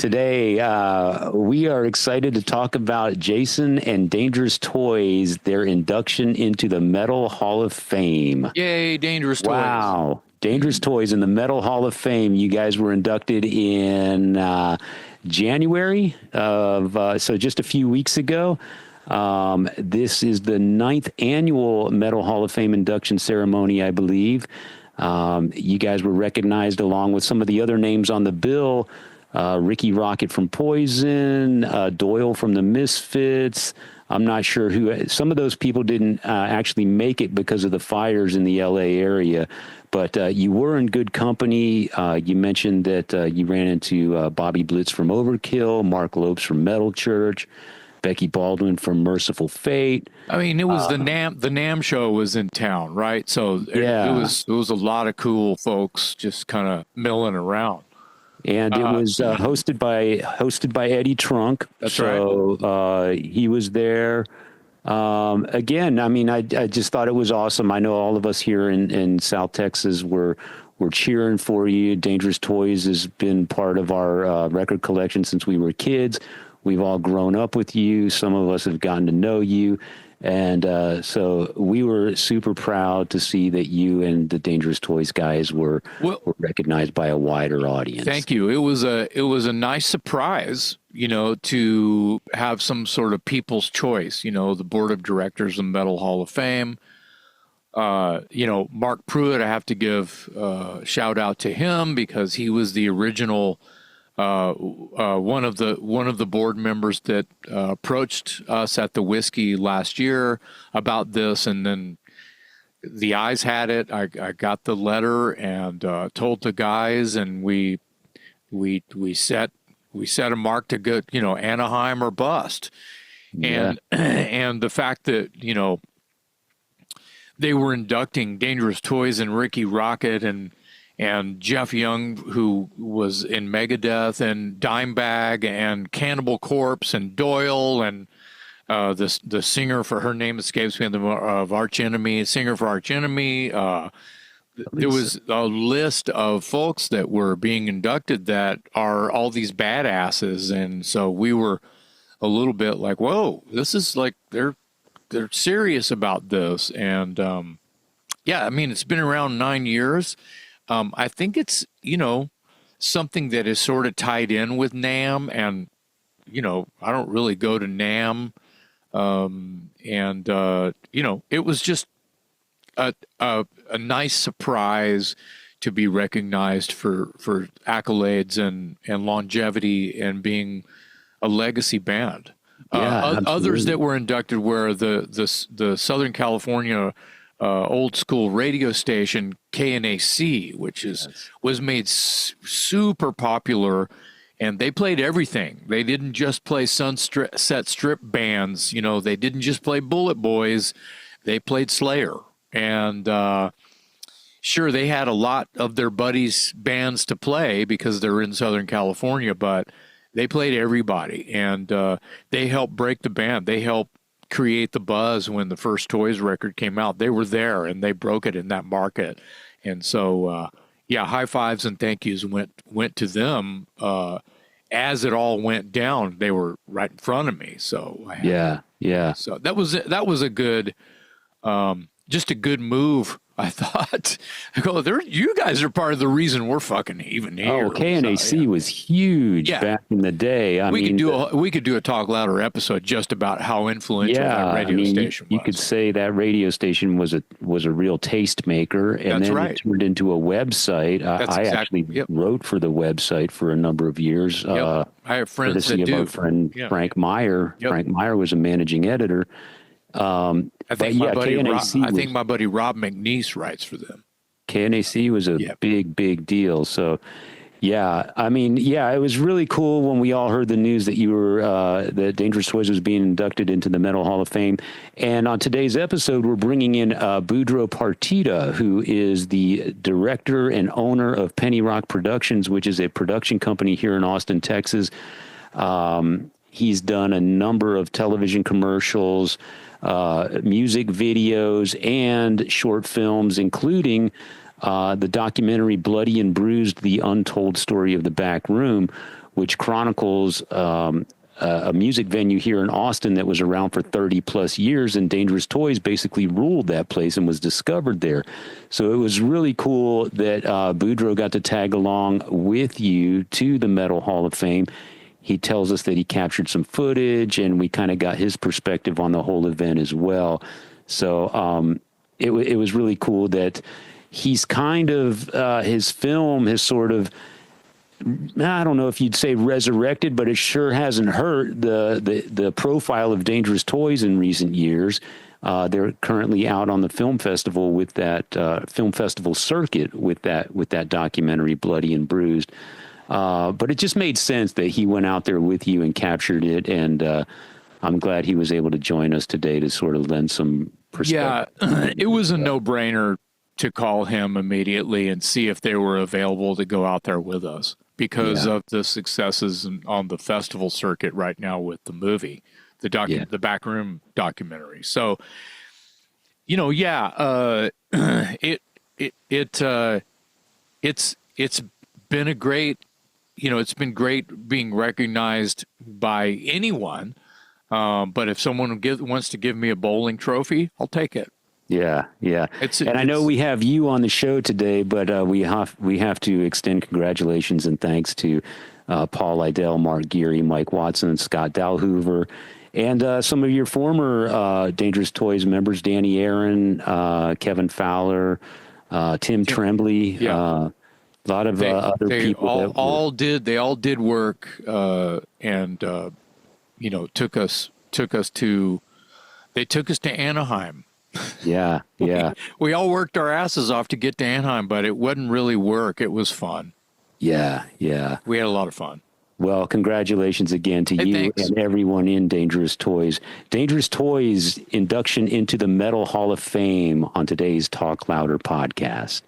Today, we are excited to talk about Jason and Dangerous Toys, their induction into the Metal Hall of Fame. Yay, Dangerous Toys. Wow. Dangerous Toys in the Metal Hall of Fame. You guys were inducted in January of, so just a few weeks ago. This is the 9th annual Metal Hall of Fame induction ceremony, I believe. You guys were recognized along with some of the other names on the bill. Ricky Rocket from Poison, Doyle from the Misfits. I'm not sure who. Some of those people didn't actually make it because of the fires in the L.A. area, but you were in good company. You mentioned that you ran into Bobby Blitz from Overkill, Mark Lopes from Metal Church, Becky Baldwin from Merciful Fate. I mean, it was the NAMM show was in town, right? So Yeah. it was a lot of cool folks just kind of milling around. And it was hosted by Eddie Trunk. That's right. So he was there. Again, I mean, I just thought it was awesome. I know all of us here in South Texas were cheering for you. Dangerous Toys has been part of our record collection since we were kids. We've all grown up with you. Some of us have gotten to know you. And so we were super proud to see that you and the Dangerous Toys guys were recognized by a wider audience. Thank you. It was a nice surprise, you know, to have some sort of people's choice, you know, the board of directors of Metal Hall of Fame. You know, Mark Pruitt, I have to give a shout out to him because he was the original one of the board members that approached us at the Whiskey last year about this, and then the eyes had it. I got the letter and told the guys, and we set a mark to go, you know, Anaheim or bust. Yeah. And the fact that, you know, they were inducting Dangerous Toys and Ricky Rocket and Jeff Young, who was in Megadeth, and Dimebag, and Cannibal Corpse, and Doyle, and the singer for her name escapes me of Arch Enemy, singer for Arch Enemy. There was a list of folks that were being inducted that are all these badasses, and so we were a little bit like, whoa, this is like they're serious about this, and yeah, I mean it's been around 9 years. I think it's, you know, something that is sort of tied in with NAMM, and, you know, I don't really go to NAMM. You know, it was just a nice surprise to be recognized for accolades and longevity and being a legacy band. Yeah, others that were inducted were the Southern California old school radio station KNAC, which was made super popular, and they played everything. They didn't just play Sunset Strip bands, you know. They didn't just play Bullet Boys. They played Slayer, and sure, they had a lot of their buddies' bands to play because they're in Southern California, but they played everybody, and they helped break the band. They helped create the buzz when the first Toys record came out. They were there and they broke it in that market. And so yeah, high fives and thank yous went to them. As it all went down, they were right in front of me. So yeah. So that was a good just a good move, I thought. I go, you guys are part of the reason we're fucking even here. Oh, KNAC was huge back in the day. We could do a Talk Louder episode just about how influential that radio station was. You could say that radio station was a real taste maker, and then it turned into a website. I actually wrote for the website for a number of years. I have friends that do. Our friend Frank Meyer. Frank Meyer was a managing editor. I think my buddy Rob McNeese writes for them. KNAC was a big deal. So, yeah, I mean, it was really cool when we all heard the news that you were that Dangerous Toys was being inducted into the Metal Hall of Fame. And on today's episode, we're bringing in Budro Partida, who is the director and owner of Pennyrock Productions, which is a production company here in Austin, Texas. He's done a number of television commercials, music videos, and short films, including the documentary Bloody and Bruised, The Untold Story of the Back Room, which chronicles a music venue here in Austin that was around for 30 plus years, and Dangerous Toys basically ruled that place and was discovered there. So it was really cool that Budro got to tag along with you to the Metal Hall of Fame. He tells us that he captured some footage, and we kind of got his perspective on the whole event as well. So it was really cool that he's kind of, his film has sort of, I don't know if you'd say resurrected, but it sure hasn't hurt the profile of Dangerous Toys in recent years. They're currently out on the film festival with that film festival circuit with that documentary, Bloody and Bruised. But it just made sense that he went out there with you and captured it, and I'm glad he was able to join us today to sort of lend some perspective. Yeah, it was a no-brainer to call him immediately and see if they were available to go out there with us, because of the successes on the festival circuit right now with the movie, the Backroom documentary. So, you know, it's been a great, you know, it's been great being recognized by anyone. But if someone wants to give me a bowling trophy, I'll take it. Yeah. And I know we have you on the show today, but we have to extend congratulations and thanks to Paul Idell, Mark Geary, Mike Watson, Scott Dalhoover, and some of your former Dangerous Toys members, Danny Aaron, Kevin Fowler, Tim Tremblay, a lot of other people. They all did work, and you know, took us to Anaheim. Yeah. We all worked our asses off to get to Anaheim, but it wasn't really work. It was fun. Yeah. We had a lot of fun. Well, congratulations again to you and everyone in Dangerous Toys. Dangerous Toys induction into the Metal Hall of Fame on today's Talk Louder podcast.